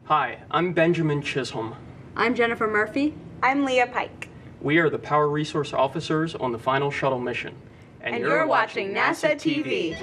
Hi, I'm Benjamin Chisholm. I'm Jennifer Murphy. I'm Leah Pike. We are the Power Resource Officers on the final shuttle mission. And you're watching NASA TV.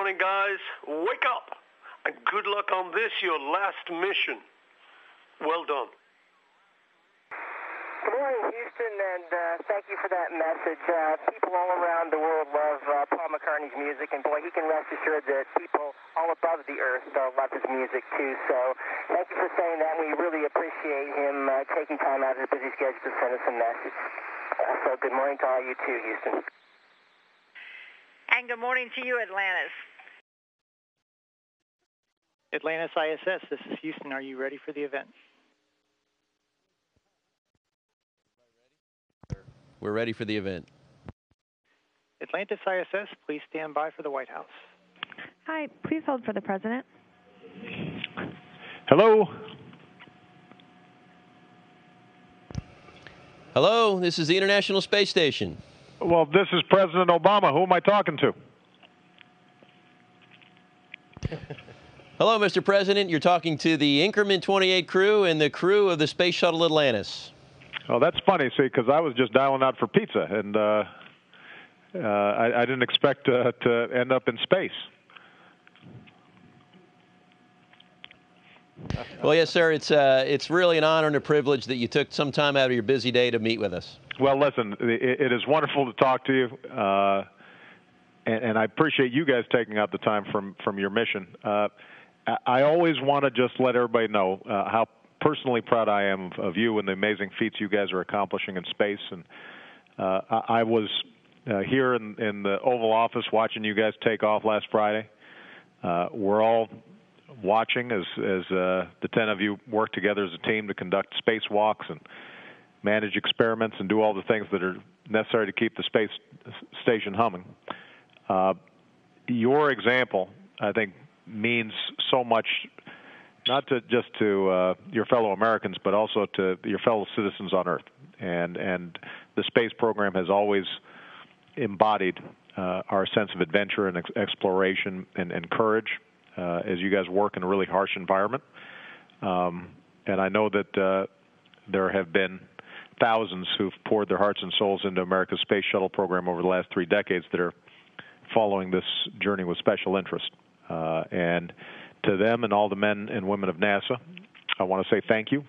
Guys, wake up, and good luck on this, your last mission. Well done. Good morning, Houston, and thank you for that message. People all around the world love Paul McCartney's music, and boy, he can rest assured that people all above the earth love his music too. So thank you for saying that. We really appreciate him taking time out of his busy schedule to send us a message. So good morning to all you too, Houston. And good morning to you, Atlantis. Atlantis ISS, this is Houston. Are you ready for the event? We're ready for the event. Atlantis ISS, please stand by for the White House. Hi, please hold for the President. Hello? Hello, this is the International Space Station. Well, this is President Obama. Who am I talking to? Hello, Mr. President. You're talking to the Increment 28 crew and the crew of the Space Shuttle Atlantis. Oh, that's funny, see, because I was just dialing out for pizza, and I didn't expect to end up in space. Well, yes, sir. It's really an honor and a privilege that you took some time out of your busy day to meet with us. Well, listen, it is wonderful to talk to you, and I appreciate you guys taking out the time from your mission. I always want to just let everybody know how personally proud I am of you and the amazing feats you guys are accomplishing in space. And I was here in the Oval Office watching you guys take off last Friday. We're all watching as the 10 of you work together as a team to conduct spacewalks and manage experiments and do all the things that are necessary to keep the space station humming. Your example, I think, means so much, not just to your fellow Americans, but also to your fellow citizens on Earth. And the space program has always embodied our sense of adventure and exploration and courage as you guys work in a really harsh environment. And I know that there have been thousands who've poured their hearts and souls into America's space shuttle program over the last 3 decades that are following this journey with special interest. And to them and all the men and women of NASA, I want to say thank you.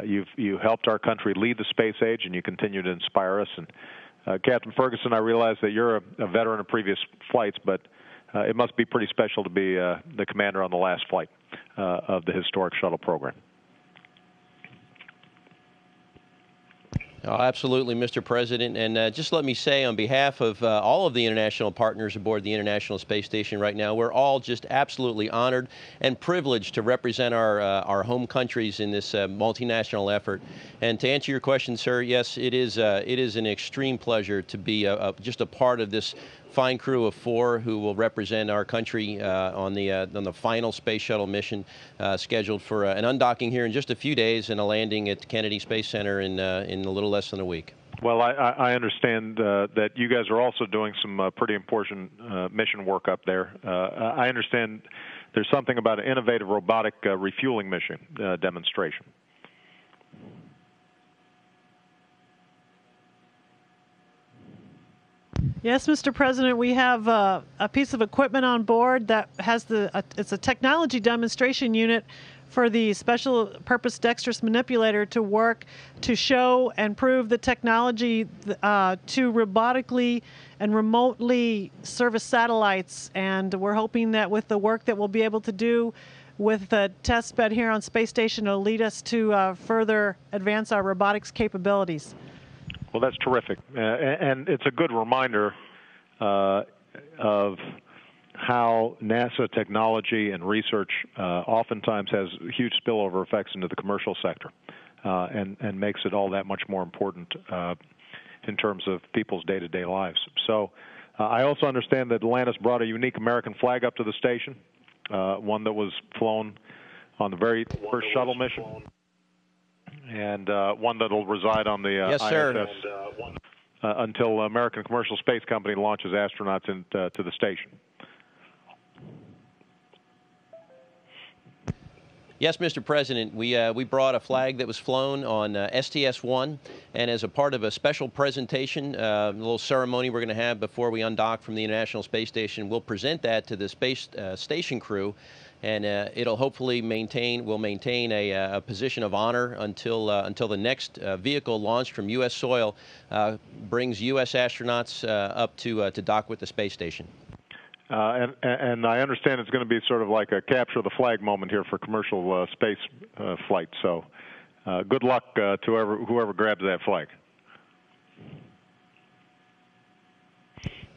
You helped our country lead the space age, and you continue to inspire us. And Captain Ferguson, I realize that you're a veteran of previous flights, but it must be pretty special to be the commander on the last flight of the historic shuttle program. Oh, absolutely, Mr. President. And just let me say, on behalf of all of the international partners aboard the International Space Station right now, we're all just absolutely honored and privileged to represent our home countries in this multinational effort. And to answer your question, sir, yes, it is an extreme pleasure to be just a part of this fine crew of 4 who will represent our country on the final space shuttle mission, scheduled for an undocking here in just a few days and a landing at Kennedy Space Center in a little less than a week. Well, I understand that you guys are also doing some pretty important mission work up there. I understand there's something about an innovative robotic refueling mission demonstration. Yes, Mr. President, we have a piece of equipment on board that has it's a technology demonstration unit for the special purpose dexterous manipulator to work to show and prove the technology to robotically and remotely service satellites. And we're hoping that with the work that we'll be able to do with the test bed here on Space Station, it'll lead us to further advance our robotics capabilities. Well, that's terrific. And it's a good reminder of how NASA technology and research oftentimes has huge spillover effects into the commercial sector and makes it all that much more important in terms of people's day-to-day lives. So I also understand that Atlantis brought a unique American flag up to the station, one that was flown on the very first shuttle mission, and one that will reside on the ISS until American Commercial Space Company launches astronauts into the station. Yes, Mr. President, we brought a flag that was flown on STS-1, and as a part of a special presentation, a little ceremony we're going to have before we undock from the International Space Station, we'll present that to the space station crew, and it'll hopefully maintain a position of honor until the next vehicle launched from U.S. soil brings U.S. astronauts up to dock with the space station. And I understand it's going to be sort of like a capture the flag moment here for commercial space flight. So good luck to whoever grabs that flag.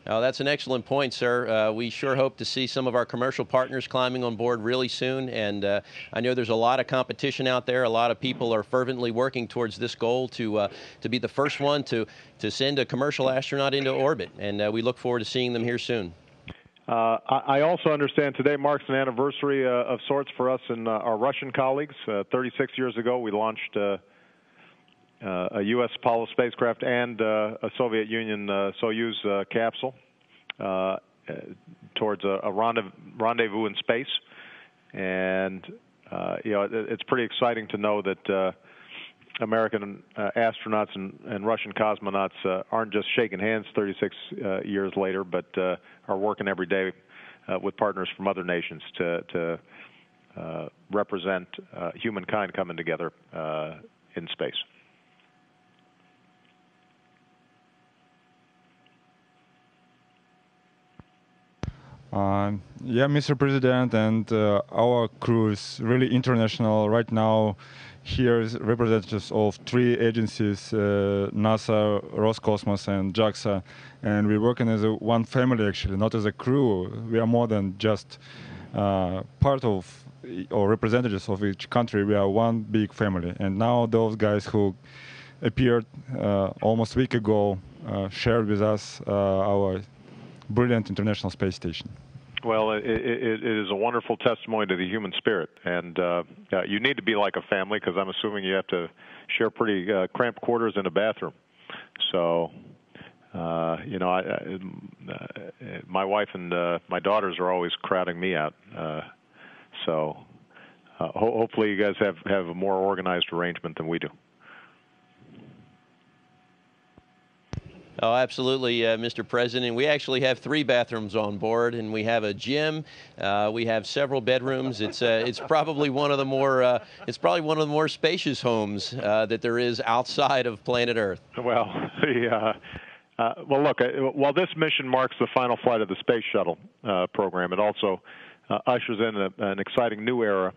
Oh, that's an excellent point, sir. We sure hope to see some of our commercial partners climbing on board really soon. And I know there's a lot of competition out there. A lot of people are fervently working towards this goal to be the first one to send a commercial astronaut into orbit. And we look forward to seeing them here soon. I also understand today marks an anniversary of sorts for us and our Russian colleagues. 36 years ago, we launched a U.S. Apollo spacecraft and a Soviet Union Soyuz capsule towards a rendezvous in space. And it's pretty exciting to know that American astronauts and Russian cosmonauts aren't just shaking hands 36 years later, but are working every day with partners from other nations to represent humankind coming together in space. Yeah, Mr. President, and our crew is really international right now. Here is representatives of 3 agencies, NASA, Roscosmos, and JAXA, and we're working as one family, actually, not as a crew. We are more than just part of or representatives of each country. We are one big family. And now those guys who appeared almost a week ago shared with us our brilliant International Space Station. Well, it is a wonderful testimony to the human spirit, and you need to be like a family because I'm assuming you have to share pretty cramped quarters in a bathroom. So, my wife and my daughters are always crowding me out. So, hopefully, you guys have a more organized arrangement than we do. Oh, absolutely, Mr. President. We actually have 3 bathrooms on board, and we have a gym. We have several bedrooms. It's probably one of the more spacious homes that there is outside of planet Earth. Well, well, look. While this mission marks the final flight of the Space Shuttle program, it also ushers in an exciting new era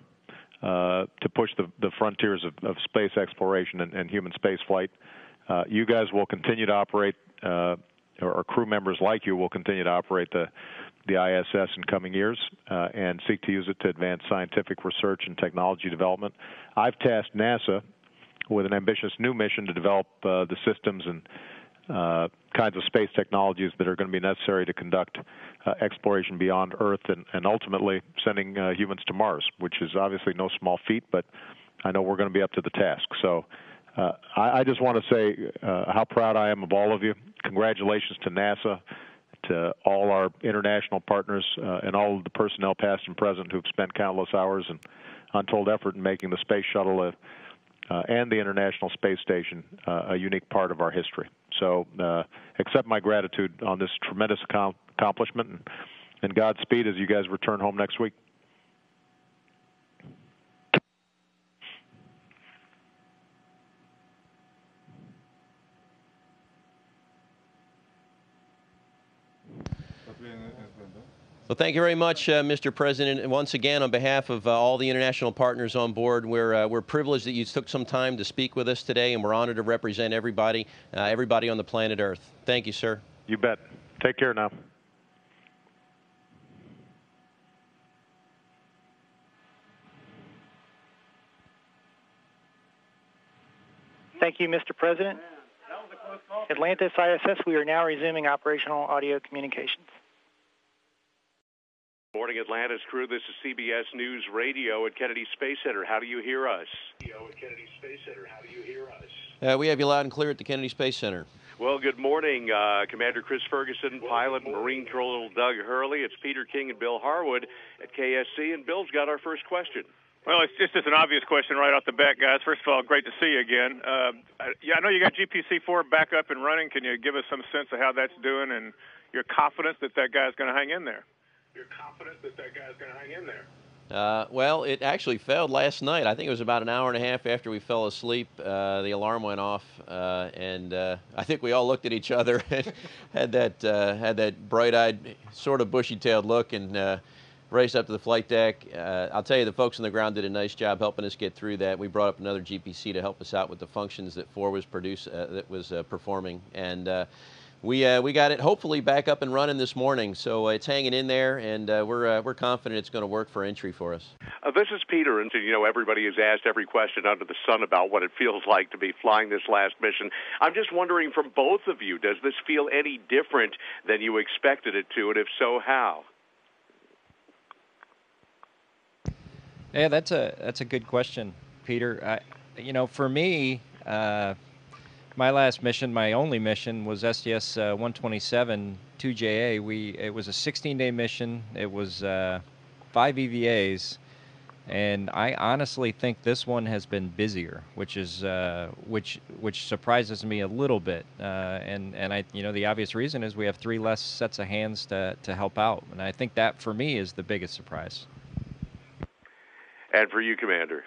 to push the frontiers of space exploration and human space flight. You guys will continue to operate, or crew members like you will continue to operate the ISS in coming years and seek to use it to advance scientific research and technology development. I've tasked NASA with an ambitious new mission to develop the systems and kinds of space technologies that are going to be necessary to conduct exploration beyond Earth and ultimately sending humans to Mars, which is obviously no small feat, but I know we're going to be up to the task. So I just want to say how proud I am of all of you. Congratulations to NASA, to all our international partners, and all of the personnel, past and present, who've spent countless hours and untold effort in making the Space Shuttle and the International Space Station a unique part of our history. So accept my gratitude on this tremendous accomplishment, and Godspeed as you guys return home next week. Well, thank you very much, Mr. President. And once again, on behalf of all the international partners on board, we're privileged that you took some time to speak with us today, and we're honored to represent everybody on the planet Earth. Thank you, sir. You bet. Take care now. Thank you, Mr. President. Atlantis ISS, we are now resuming operational audio communications. Morning, Atlantis crew. This is CBS News Radio at Kennedy Space Center. How do you hear us? We have you loud and clear at the Kennedy Space Center. Well, good morning, Commander Chris Ferguson, pilot Marine Colonel Doug Hurley. It's Peter King and Bill Harwood at KSC, and Bill's got our first question. Well, it's just an obvious question right off the bat, guys. First of all, great to see you again. I know you got GPC-4 back up and running. Can you give us some sense of how that's doing and your confidence that guy's going to hang in there? Well, it actually failed last night. I think it was about an hour and a half after we fell asleep. The alarm went off, and I think we all looked at each other and had that bright-eyed, sort of bushy-tailed look, and raced up to the flight deck. I'll tell you, the folks on the ground did a nice job helping us get through that. We brought up another GPC to help us out with the functions that 4 was performing, and we got it hopefully back up and running this morning. So it's hanging in there, and we're confident it's going to work for entry for us. This is Peter, and you know everybody has asked every question under the sun about what it feels like to be flying this last mission. I'm just wondering, from both of you, does this feel any different than you expected it to, and if so, how? Yeah, that's a good question, Peter. For me, my last mission, my only mission, was STS-127 2JA. It was a 16-day mission. It was 5 EVAs, and I honestly think this one has been busier, which surprises me a little bit. And the obvious reason is we have 3 less sets of hands to help out, and I think that for me is the biggest surprise. And for you, Commander?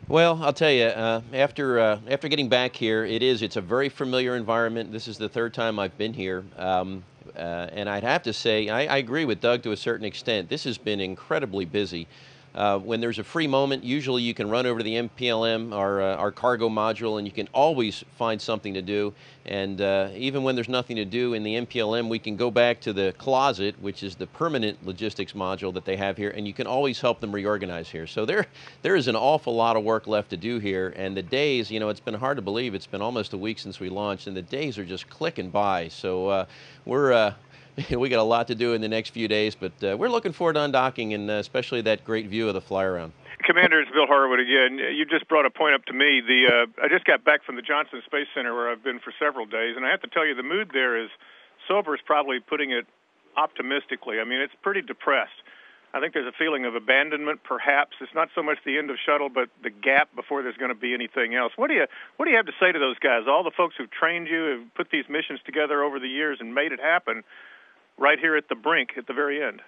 Well, I'll tell you, after getting back here, it's a very familiar environment. This is the 3rd time I've been here, and I'd have to say I agree with Doug to a certain extent. This has been incredibly busy. When there's a free moment, usually you can run over to the MPLM, our cargo module, and you can always find something to do. And even when there's nothing to do in the MPLM, we can go back to the closet, which is the permanent logistics module that they have here, and you can always help them reorganize here. So there is an awful lot of work left to do here. And the days, it's been hard to believe. It's been almost a week since we launched, and the days are just clicking by. So we got a lot to do in the next few days, but we're looking forward to undocking, and especially that great view of the fly-around. Commander, it's Bill Harwood again. You just brought a point up to me. I just got back from the Johnson Space Center, where I've been for several days, and I have to tell you, the mood there is, sober is probably putting it optimistically. I mean, it's pretty depressed. I think there's a feeling of abandonment, perhaps. It's not so much the end of Shuttle, but the gap before there's going to be anything else. What do you have to say to those guys, all the folks who've trained you, have put these missions together over the years and made it happen, right here at the brink, at the very end?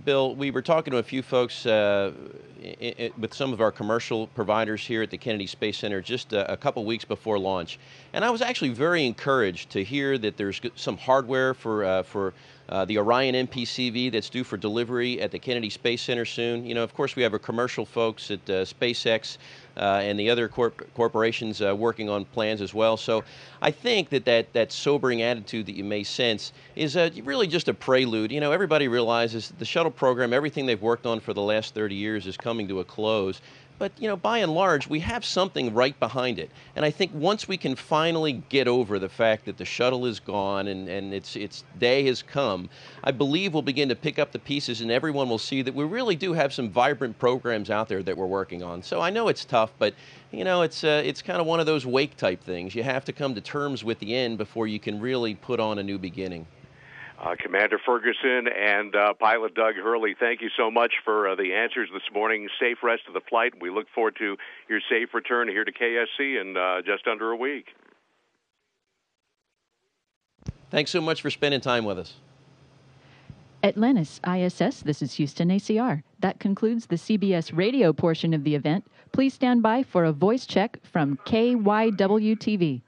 Bill, we were talking to a few folks with some of our commercial providers here at the Kennedy Space Center just a couple weeks before launch. And I was actually very encouraged to hear that there's some hardware for the Orion MPCV that's due for delivery at the Kennedy Space Center soon. Of course, we have our commercial folks at SpaceX and the other corporations working on plans as well. So I think that sobering attitude that you may sense is really just a prelude. Everybody realizes the shuttle program, everything they've worked on for the last 30 years is coming to a close. But, by and large, we have something right behind it. And I think once we can finally get over the fact that the shuttle is gone and its day has come, I believe we'll begin to pick up the pieces and everyone will see that we really do have some vibrant programs out there that we're working on. So I know it's tough, but, it's kind of one of those wake type things. You have to come to terms with the end before you can really put on a new beginning. Commander Ferguson and pilot Doug Hurley, thank you so much for the answers this morning. Safe rest of the flight. We look forward to your safe return here to KSC in just under a week. Thanks so much for spending time with us. Atlantis ISS, this is Houston ACR. That concludes the CBS Radio portion of the event. Please stand by for a voice check from KYW-TV.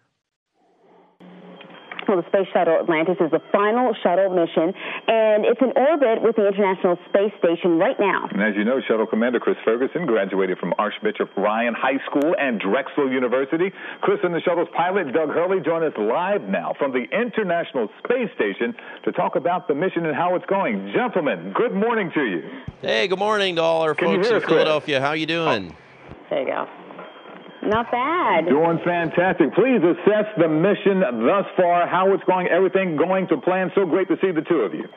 Well, the Space Shuttle Atlantis is the final shuttle mission, and it's in orbit with the International Space Station right now. And as you know, Shuttle Commander Chris Ferguson graduated from Archbishop Ryan High School and Drexel University. Chris and the shuttle's pilot, Doug Hurley, join us live now from the International Space Station to talk about the mission and how it's going. Gentlemen, good morning to you. Hey, good morning to all our folks in Philadelphia. How you doing? There you go. Not bad. Doing fantastic. Please assess the mission thus far, how it's going, everything going to plan. So great to see the two of you.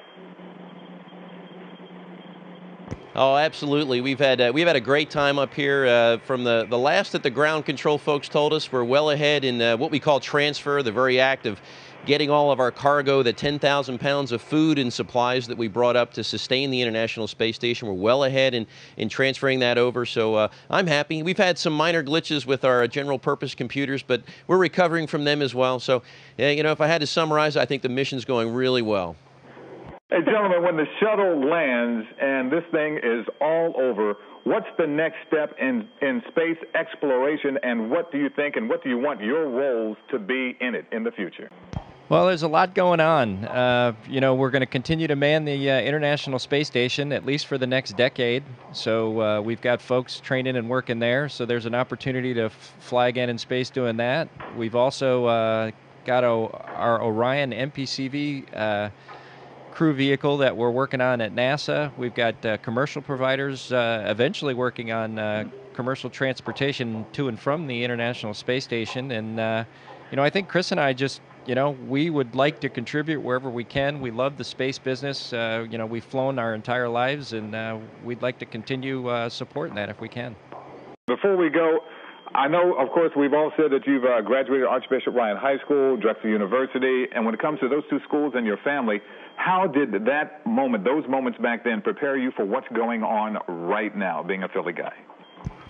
Oh, absolutely. We've had a great time up here. From the last that the ground control folks told us, we're well ahead in what we call transfer, the very act of getting all of our cargo, the 10,000 pounds of food and supplies that we brought up to sustain the International Space Station. We're well ahead in transferring that over, so I'm happy. We've had some minor glitches with our general purpose computers, but we're recovering from them as well. So, if I had to summarize, I think the mission's going really well. Hey, gentlemen, when the shuttle lands and this thing is all over, what's the next step in space exploration, and what do you think and what do you want your roles to be in it in the future? Well, there's a lot going on. We're going to continue to man the International Space Station, at least for the next decade. So we've got folks training and working there, so there's an opportunity to fly again in space doing that. We've also got our Orion MPCV crew vehicle that we're working on at NASA. We've got commercial providers eventually working on commercial transportation to and from the International Space Station. And, I think Chris and I just, we would like to contribute wherever we can. We love the space business. We've flown our entire lives, and we'd like to continue supporting that if we can. Before we go, I know, of course, we've all said that you've graduated Archbishop Ryan High School, Drexel University, and when it comes to those two schools and your family, how did those moments back then, prepare you for what's going on right now, being a Philly guy?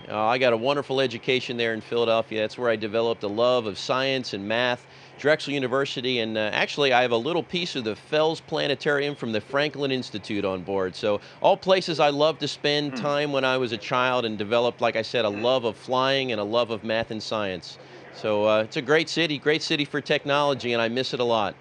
I got a wonderful education there in Philadelphia. That's where I developed a love of science and math. Drexel University, and actually I have a little piece of the Fells Planetarium from the Franklin Institute on board. So all places I loved to spend time when I was a child, and developed, like I said, a love of flying and a love of math and science. So it's a great city for technology, and I miss it a lot.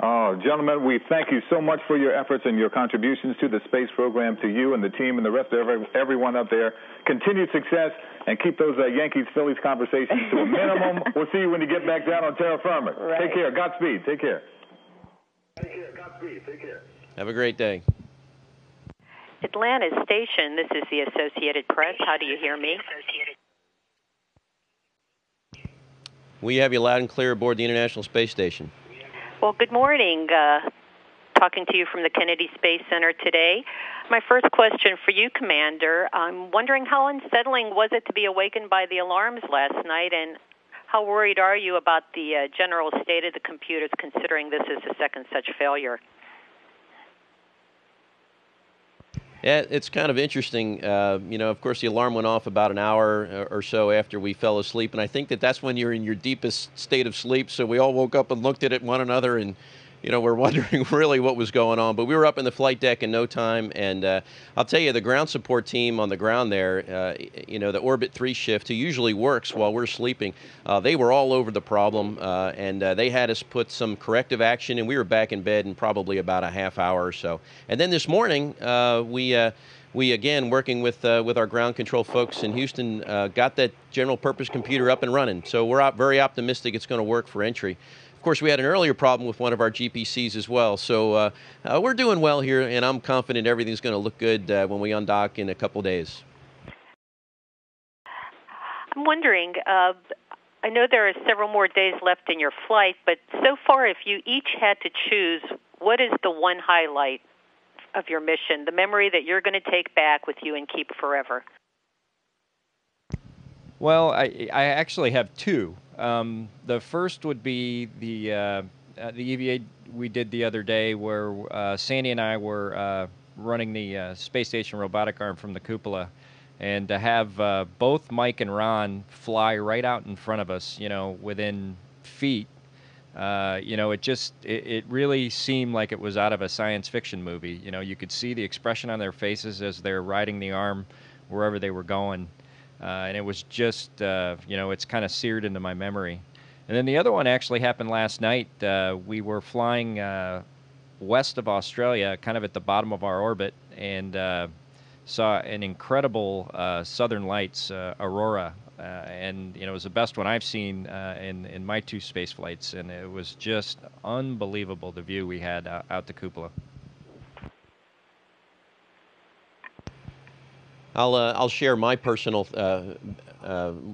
Oh, gentlemen, we thank you so much for your efforts and your contributions to the space program, to you and the team and the rest of everyone up there. Continued success, and keep those Yankees-Phillies conversations to a minimum. We'll see you when you get back down on terra firma. Right. Take care. Godspeed. Take care. Godspeed. Take care. Have a great day. Atlantis Station, this is the Associated Press. How do you hear me? We have you loud and clear aboard the International Space Station. Well, good morning. Talking to you from the Kennedy Space Center today. My first question for you, Commander, I'm wondering how unsettling was it to be awakened by the alarms last night, and how worried are you about the general state of the computers, considering this is the second such failure? Yeah, it's kind of interesting. Of course, the alarm went off about an hour or so after we fell asleep, and I think that's when you're in your deepest state of sleep, so we all woke up and looked at one another, and we're wondering really what was going on. But we were up in the flight deck in no time, and I'll tell you, the ground support team on the ground there, the Orbit 3 shift, who usually works while we're sleeping, they were all over the problem, and they had us put some corrective action, and we were back in bed in probably about a half hour or so. And then this morning, we again, working with our ground control folks in Houston, got that general purpose computer up and running. So we're very optimistic it's going to work for entry. Of course, we had an earlier problem with one of our GPCs as well. So we're doing well here, and I'm confident everything's going to look good when we undock in a couple days. I'm wondering, I know there are several more days left in your flight, but so far, if you each had to choose, what is the one highlight of your mission, the memory that you're going to take back with you and keep forever? Well, I actually have two. The first would be the EVA we did the other day, where Sandy and I were running the space station robotic arm from the cupola, and to have both Mike and Ron fly right out in front of us, within feet. It really seemed like it was out of a science fiction movie. You could see the expression on their faces as they're riding the arm wherever they were going. And it was just, it's kind of seared into my memory. And then the other one actually happened last night. We were flying west of Australia, kind of at the bottom of our orbit, and saw an incredible southern lights aurora. And it was the best one I've seen in my two space flights, and it was just unbelievable, the view we had out the cupola. I'll share my personal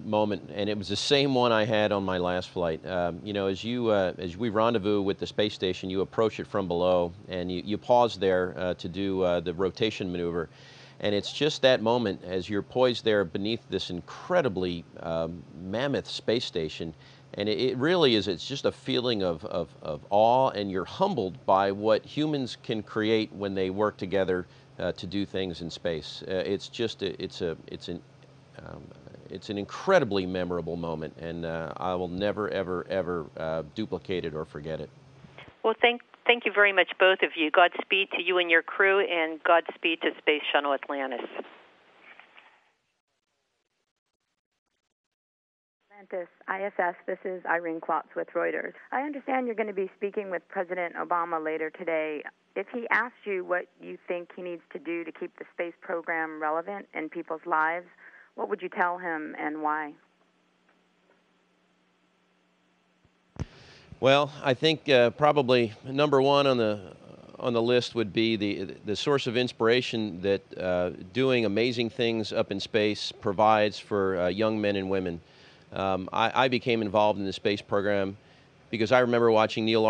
moment, and it was the same one I had on my last flight. As we rendezvous with the space station, you approach it from below, and you pause there to do the rotation maneuver. And it's just that moment as you're poised there beneath this incredibly mammoth space station. And it really is, it's just a feeling of awe, and you're humbled by what humans can create when they work together to do things in space. It's an incredibly memorable moment, and I will never, ever duplicate it or forget it. Well, thank you very much, both of you. Godspeed to you and your crew, and Godspeed to Space Shuttle Atlantis. Atlantis ISS, this is Irene Klotz with Reuters. I understand you're going to be speaking with President Obama later today. If he asks you what you think he needs to do to keep the space program relevant in people's lives, what would you tell him and why? Well, I think probably number one on the list would be the source of inspiration that doing amazing things up in space provides for young men and women. I became involved in the space program because I remember watching Neil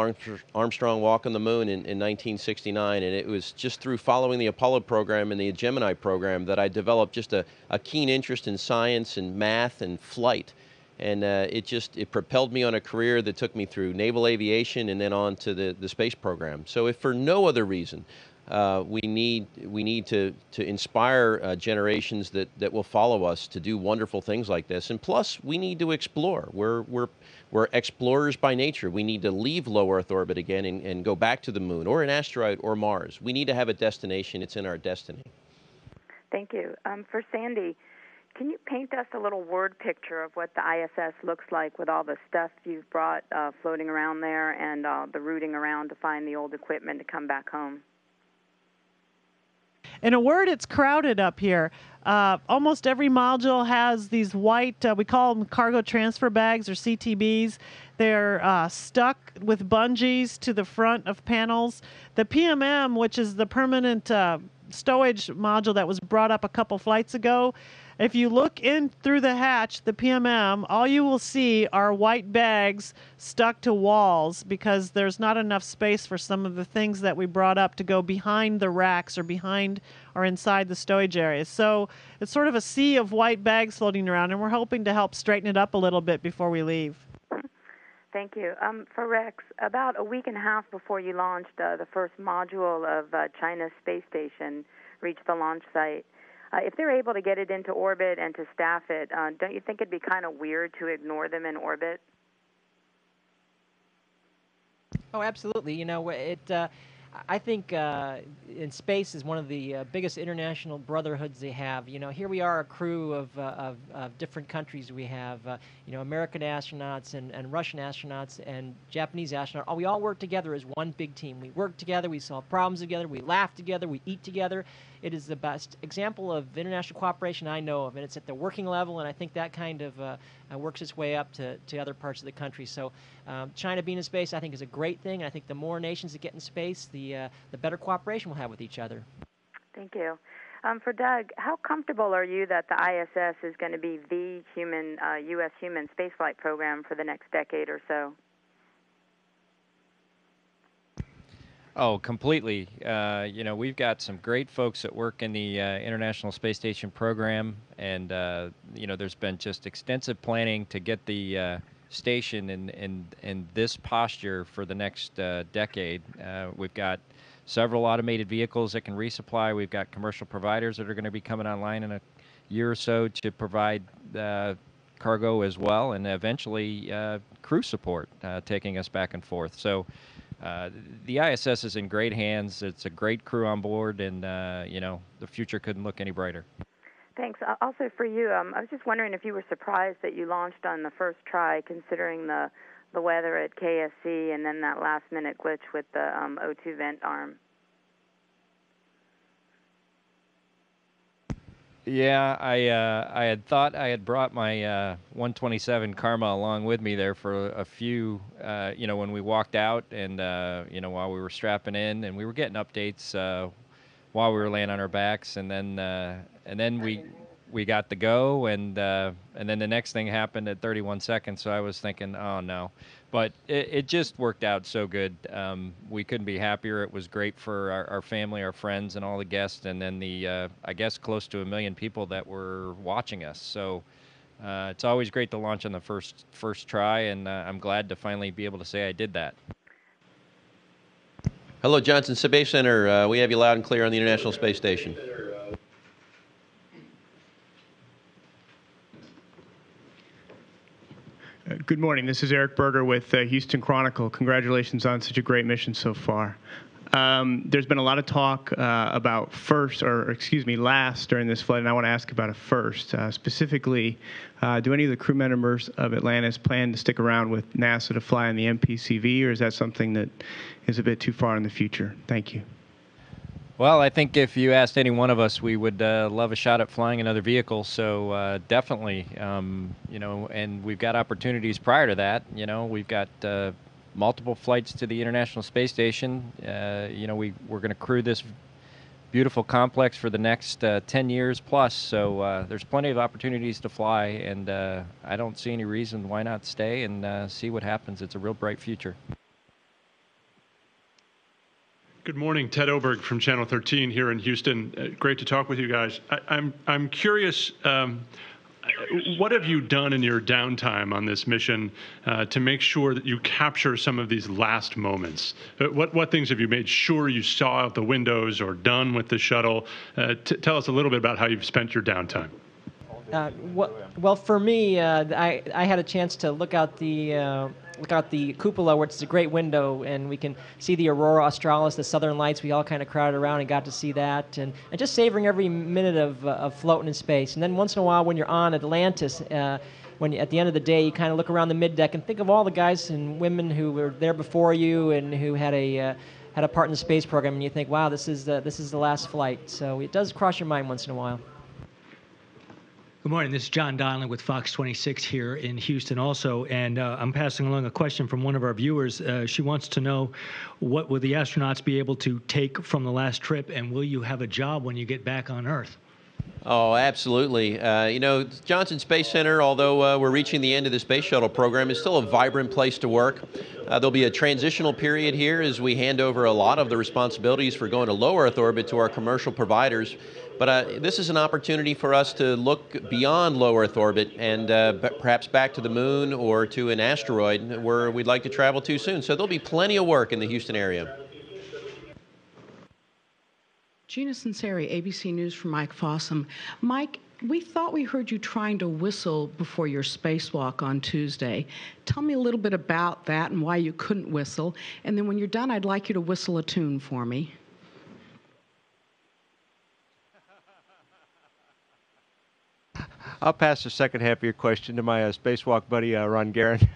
Armstrong walk on the moon in 1969, and it was just through following the Apollo program and the Gemini program that I developed just a keen interest in science and math and flight. And it propelled me on a career that took me through naval aviation and then on to the space program. So if for no other reason, we need to inspire generations that will follow us to do wonderful things like this. And plus, we need to explore. We're explorers by nature. We need to leave low Earth orbit again and go back to the moon or an asteroid or Mars. We need to have a destination. It's in our destiny. Thank you. For Sandy, can you paint us a little word picture of what the ISS looks like with all the stuff you've brought floating around there and the rooting around to find the old equipment to come back home? In a word, it's crowded up here. Almost every module has these white, we call them cargo transfer bags or CTBs. They're stuck with bungees to the front of panels. The PMM, which is the permanent stowage module that was brought up a couple flights ago, if you look in through the hatch, the PMM, all you will see are white bags stuck to walls because there's not enough space for some of the things that we brought up to go behind the racks or behind or inside the stowage area. So it's sort of a sea of white bags floating around, and we're hoping to help straighten it up a little bit before we leave. Thank you. For Rex, about a week and a half before you launched, the first module of China's space station reached the launch site. If they're able to get it into orbit and to staff it, don't you think it'd be kind of weird to ignore them in orbit? Oh, absolutely. I think in space is one of the biggest international brotherhoods they have. Here we are, a crew of different countries. We have, American astronauts and Russian astronauts and Japanese astronauts. We all work together as one big team. We work together. We solve problems together. We laugh together. We eat together. It is the best example of international cooperation I know of, and it's at the working level, and I think that kind of works its way up to other parts of the country. So China being in space, I think, is a great thing. I think the more nations that get in space, the better cooperation we'll have with each other. Thank you. For Doug, how comfortable are you that the ISS is going to be the U.S. human spaceflight program for the next decade or so? Oh, completely. We've got some great folks that work in the International Space Station program, and there's been just extensive planning to get the station in this posture for the next decade. We've got several automated vehicles that can resupply. We've got commercial providers that are going to be coming online in a year or so to provide cargo as well, and eventually crew support taking us back and forth. So the ISS is in great hands. It's a great crew on board, and the future couldn't look any brighter. Thanks. Also for you, I was just wondering if you were surprised that you launched on the first try, considering the weather at KSC and then that last-minute glitch with the O2 vent arm. Yeah, I had thought I had brought my 127 Karma along with me there for a few, when we walked out and, while we were strapping in, and we were getting updates while we were laying on our backs, and then we got the go, and then the next thing happened at 31 seconds, so I was thinking, oh no. But it just worked out so good. We couldn't be happier. It was great for our family, our friends, and all the guests, and then the, I guess, close to 1 million people that were watching us. So it's always great to launch on the first try, and I'm glad to finally be able to say I did that. Hello, Johnson Space Center. We have you loud and clear on the International Space Station. Good morning. This is Eric Berger with Houston Chronicle. Congratulations on such a great mission so far. There's been a lot of talk about last during this flight, and I want to ask about a first. Specifically, do any of the crew members of Atlantis plan to stick around with NASA to fly on the MPCV, or is that something that is a bit too far in the future? Thank you. Well, I think if you asked any one of us, we would love a shot at flying another vehicle. So definitely, and we've got opportunities prior to that. We've got multiple flights to the International Space Station. We're going to crew this beautiful complex for the next 10 years plus. So there's plenty of opportunities to fly, and I don't see any reason why not stay and see what happens. It's a real bright future. Good morning, Ted Oberg from Channel 13 here in Houston. Great to talk with you guys. I'm curious, what have you done in your downtime on this mission to make sure that you capture some of these last moments? What things have you made sure you saw out the windows or done with the shuttle? Tell us a little bit about how you've spent your downtime. Well, for me, I had a chance to look out the cupola, which is a great window, and we can see the Aurora Australis, the Southern Lights. We all kind of crowded around and got to see that, and just savoring every minute of floating in space. And then once in a while, when you're on Atlantis, when at the end of the day, you kind of look around the middeck and think of all the guys and women who were there before you and who had a part in the space program, and you think, wow, this is the last flight. So it does cross your mind once in a while. Good morning. This is John Donnelly with Fox 26 here in Houston also, and I'm passing along a question from one of our viewers. She wants to know, what will the astronauts be able to take from the last trip, and will you have a job when you get back on Earth? Oh, absolutely. Johnson Space Center, although we're reaching the end of the Space Shuttle program, is still a vibrant place to work. There'll be a transitional period here as we hand over a lot of the responsibilities for going to low Earth orbit to our commercial providers. But this is an opportunity for us to look beyond low Earth orbit and perhaps back to the moon or to an asteroid where we'd like to travel to soon. So there'll be plenty of work in the Houston area. Gina Sinceri, ABC News for Mike Fossum. Mike, we thought we heard you trying to whistle before your spacewalk on Tuesday. Tell me a little bit about that and why you couldn't whistle. And then when you're done, I'd like you to whistle a tune for me. I'll pass the second half of your question to my spacewalk buddy, Ron Guerin.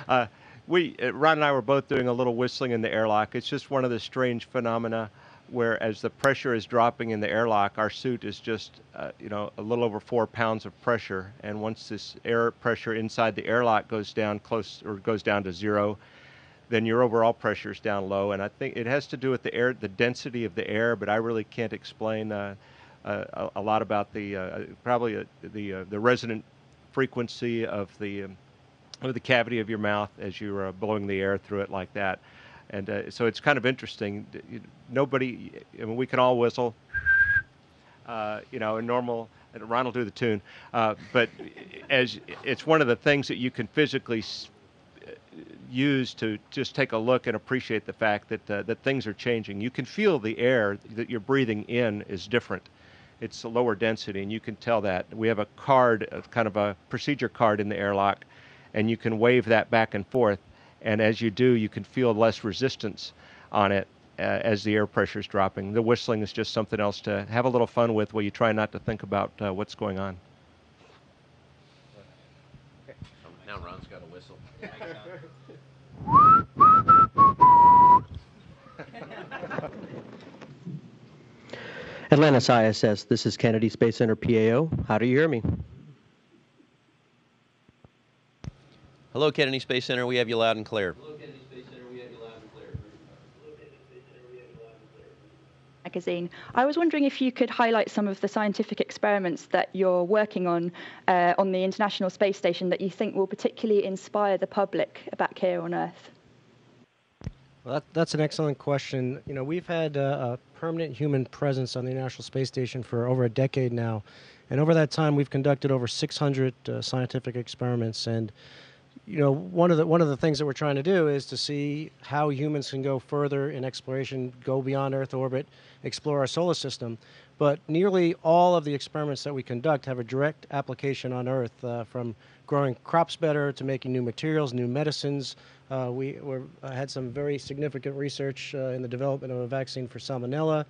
Ron and I were both doing a little whistling in the airlock. It's just one of the strange phenomena where as the pressure is dropping in the airlock, our suit is just, a little over 4 pounds of pressure. And once this air pressure inside the airlock goes down to zero, then your overall pressure is down low. And I think it has to do with the density of the air, but I really can't explain a lot about the probably the resonant frequency of the cavity of your mouth as you're blowing the air through it like that. And so it's kind of interesting. Nobody, I mean, we can all whistle, in normal. And Ron will do the tune, but as it's one of the things that you can physically use to just take a look and appreciate the fact that that things are changing. You can feel the air that you're breathing in is different. It's a lower density, and you can tell that. We have a card, kind of a procedure card in the airlock, and you can wave that back and forth. And as you do, you can feel less resistance on it as the air pressure is dropping. The whistling is just something else to have a little fun with while you try not to think about what's going on. Okay. Now Ron's got a whistle. Atlantis ISS, this is Kennedy Space Center PAO. How do you hear me? Hello, Kennedy Space Center. We have you loud and clear. Magazine. I was wondering if you could highlight some of the scientific experiments that you're working on the International Space Station that you think will particularly inspire the public back here on Earth. Well, that's an excellent question. You know, we've had a permanent human presence on the International Space Station for over a decade now, and over that time we've conducted over 600 scientific experiments. And you know, one of the things that we're trying to do is to see how humans can go further in exploration, go beyond Earth orbit, explore our solar system. But nearly all of the experiments that we conduct have a direct application on Earth, from growing crops better to making new materials, new medicines. We had some very significant research in the development of a vaccine for salmonella,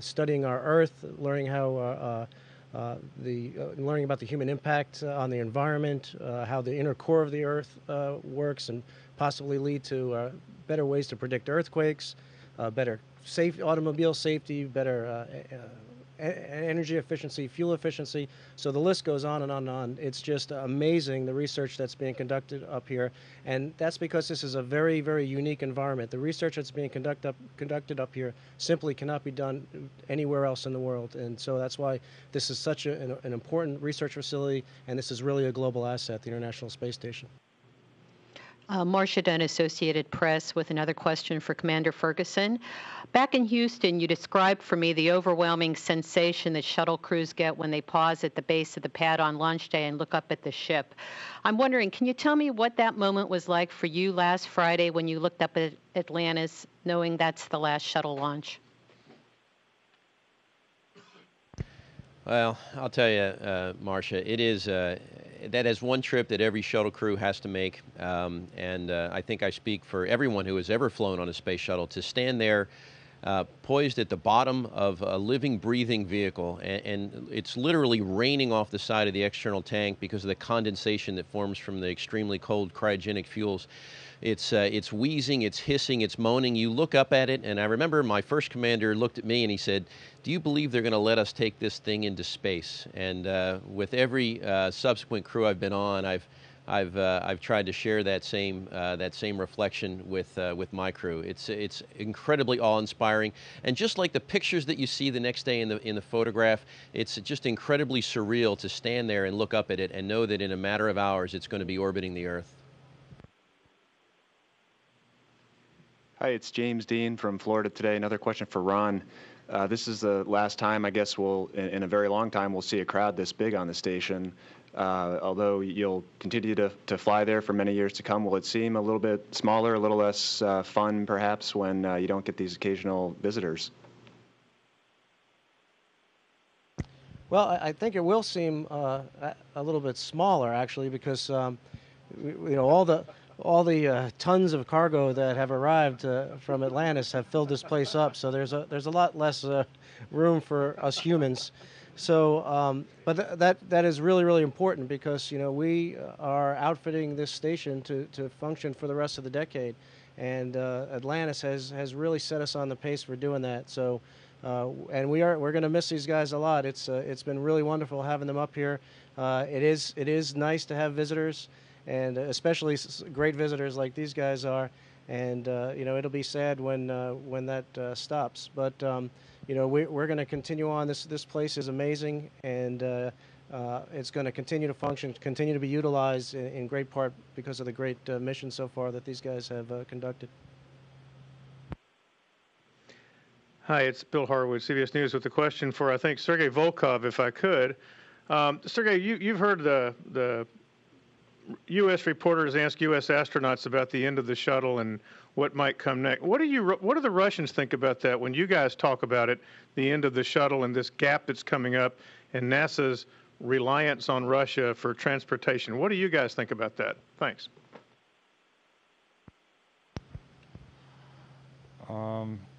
studying our Earth, learning how learning about the human impact on the environment, how the inner core of the Earth works, and possibly lead to better ways to predict earthquakes, better automobile safety, better energy efficiency, fuel efficiency. So the list goes on and on and on. It's just amazing, the research that's being conducted up here, and that's because this is a very, very unique environment. The research that's being conducted up here simply cannot be done anywhere else in the world, and so that's why this is such an important research facility, and this is really a global asset, the International Space Station. Marcia Dunn, Associated Press, with another question for Commander Ferguson. Back in Houston, you described for me the overwhelming sensation that shuttle crews get when they pause at the base of the pad on launch day and look up at the ship. I'm wondering, can you tell me what that moment was like for you last Friday when you looked up at Atlantis, knowing that's the last shuttle launch? Well, I'll tell you, Marcia, it is that is one trip that every shuttle crew has to make, and I think I speak for everyone who has ever flown on a space shuttle, to stand there poised at the bottom of a living, breathing vehicle, and it's literally raining off the side of the external tank because of the condensation that forms from the extremely cold cryogenic fuels. It's wheezing, it's hissing, it's moaning. You look up at it, and I remember my first commander looked at me and he said, "Do you believe they're going to let us take this thing into space?" And with every subsequent crew I've been on, I've tried to share that same reflection with my crew. It's incredibly awe-inspiring, and just like the pictures that you see the next day in the photograph, it's just incredibly surreal to stand there and look up at it and know that in a matter of hours it's going to be orbiting the Earth. Hi, it's James Dean from Florida Today. Another question for Ron. This is the last time, I guess, in a very long time, we'll see a crowd this big on the station. Although you'll continue to fly there for many years to come, will it seem a little bit smaller, a little less fun, perhaps, when you don't get these occasional visitors? Well, I think it will seem a little bit smaller, actually, because all the tons of cargo that have arrived from Atlantis have filled this place up. So there's a lot less room for us humans. So, but that is really, really important because we are outfitting this station to function for the rest of the decade, and Atlantis has really set us on the pace for doing that. So, and we're going to miss these guys a lot. It's been really wonderful having them up here. It is nice to have visitors, and especially great visitors like these guys are. and it'll be sad when that stops. But we're going to continue on. This place is amazing, and it's going to continue to function, continue to be utilized in great part because of the great mission so far that these guys have conducted. Hi, it's Bill Harwood, CBS News, with a question for, I think, Sergei Volkov, if I could. Sergei, you've heard the U.S. reporters ask U.S. astronauts about the end of the shuttle and what might come next. What do the Russians think about that when you guys talk about it, the end of the shuttle and this gap that's coming up and NASA's reliance on Russia for transportation? What do you guys think about that? Thanks.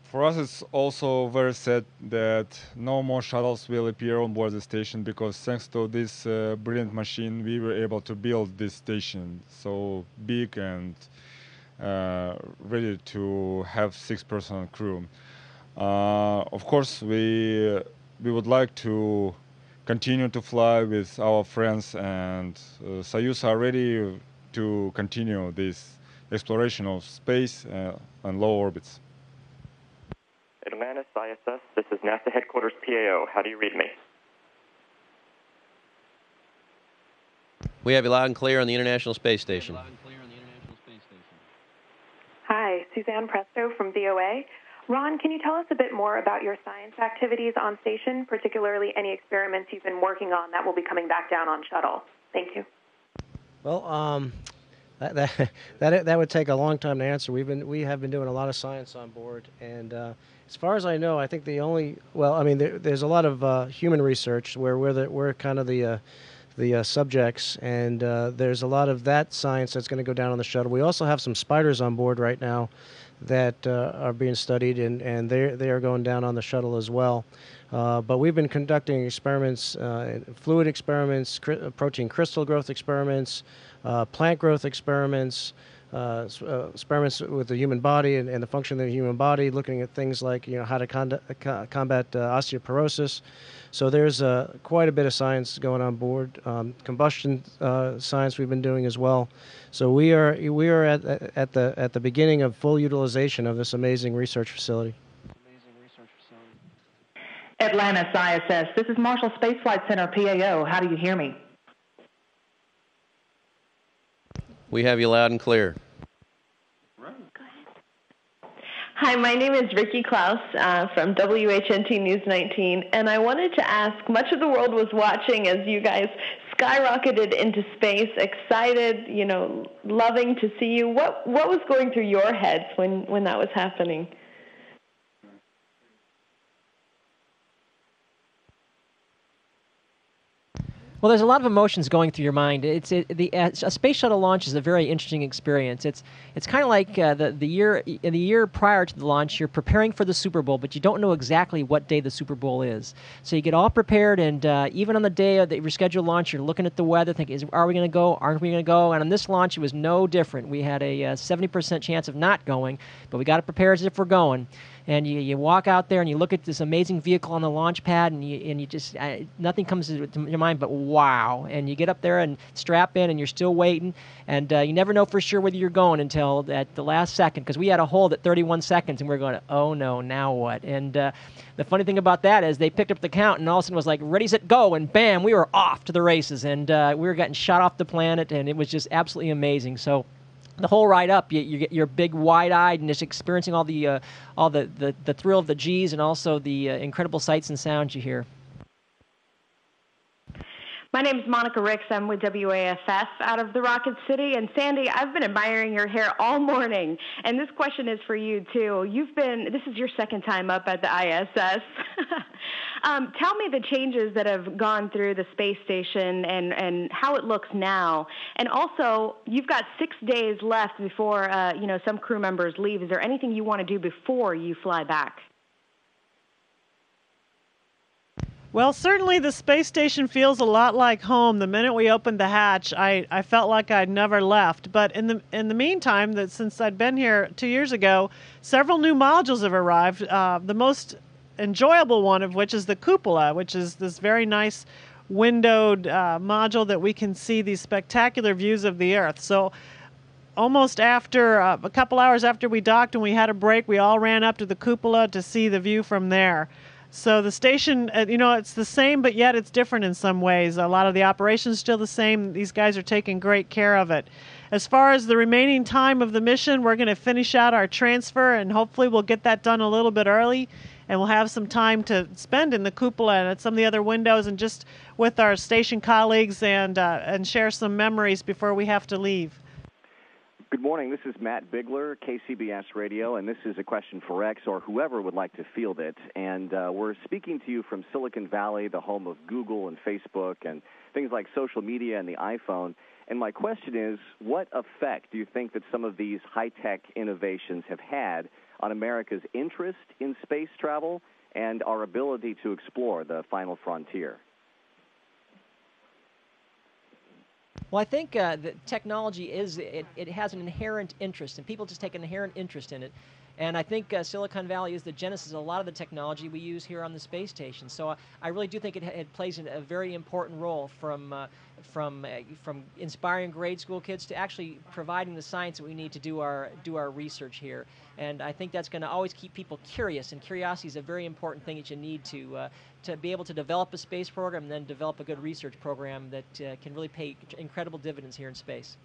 For us, it's also very sad that no more shuttles will appear on board the station, because thanks to this brilliant machine, we were able to build this station so big and ready to have 6-person crew. Of course, we would like to continue to fly with our friends, and Soyuz are ready to continue this exploration of space and low orbits. Atlantis ISS, this is NASA headquarters PAO. How do you read me? We have you loud and clear on the International Space Station. Hi, Suzanne Presto from VOA. Ron, can you tell us a bit more about your science activities on station, particularly any experiments you've been working on that will be coming back down on Shuttle? Thank you. Well, that would take a long time to answer. We have been doing a lot of science on board, and as far as I know, I think there's a lot of human research where we're kind of the subjects, and there's a lot of that science that's going to go down on the shuttle. We also have some spiders on board right now that are being studied, and they are going down on the shuttle as well. But we've been conducting experiments, fluid experiments, protein crystal growth experiments, plant growth experiments, experiments with the human body and the function of the human body, looking at things like how to combat osteoporosis. So there's quite a bit of science going on board. Combustion science we've been doing as well. So we are at the beginning of full utilization of this amazing research facility. Atlantis ISS, this is Marshall Space Flight Center PAO. How do you hear me? We have you loud and clear. Hi, my name is Ricky Klaus from WHNT News 19, and I wanted to ask, much of the world was watching as you guys skyrocketed into space, excited, loving to see you. What was going through your heads when that was happening? Well, there's a lot of emotions going through your mind. A space shuttle launch is a very interesting experience. It's kind of like the year prior to the launch. You're preparing for the Super Bowl, but you don't know exactly what day the Super Bowl is. So you get all prepared, and even on the day of your scheduled launch, you're looking at the weather, thinking, are we going to go? Aren't we going to go? And on this launch, it was no different. We had a 70% chance of not going, but we got to prepare as if we're going. And you walk out there and you look at this amazing vehicle on the launch pad, and you just nothing comes to your mind but wow. And you get up there and strap in, and you're still waiting, and you never know for sure whether you're going until at the last second, because we had a hold at 31 seconds, and we're going, oh no, now what? And the funny thing about that is they picked up the count, and all of a sudden it was like ready, set, go, and bam, we were off to the races, and we were getting shot off the planet, and it was just absolutely amazing. So the whole ride up, you're big, wide-eyed, and just experiencing all the thrill of the G's, and also the incredible sights and sounds you hear. My name is Monica Ricks. I'm with WAFF out of the Rocket City. And Sandy, I've been admiring your hair all morning. And this question is for you, too. This is your second time up at the ISS. Tell me the changes that have gone through the space station and how it looks now. And also, you've got 6 days left before, some crew members leave. Is there anything you want to do before you fly back? Well, certainly the space station feels a lot like home. The minute we opened the hatch, I felt like I'd never left. But in the meantime, since I'd been here 2 years ago, several new modules have arrived. The most enjoyable one of which is the cupola, which is this very nice windowed module that we can see these spectacular views of the Earth. So almost after a couple hours after we docked and we had a break, we all ran up to the cupola to see the view from there. So the station, it's the same, but yet it's different in some ways. A lot of the operations still the same. These guys are taking great care of it. As far as the remaining time of the mission, we're going to finish out our transfer, and hopefully we'll get that done a little bit early, and we'll have some time to spend in the cupola and at some of the other windows and just with our station colleagues and share some memories before we have to leave. Good morning. This is Matt Bigler, KCBS Radio, and this is a question for Rex or whoever would like to field it. And we're speaking to you from Silicon Valley, the home of Google and Facebook and things like social media and the iPhone. And my question is, what effect do you think that some of these high-tech innovations have had on America's interest in space travel and our ability to explore the final frontier? Well, I think that technology it has an inherent interest, and people just take an inherent interest in it. And I think Silicon Valley is the genesis of a lot of the technology we use here on the space station. So I really do think it plays a very important role from inspiring grade school kids to actually providing the science that we need to do our research here. And I think that's going to always keep people curious, and curiosity is a very important thing that you need to be able to develop a space program and then develop a good research program that can really pay incredible dividends here in space.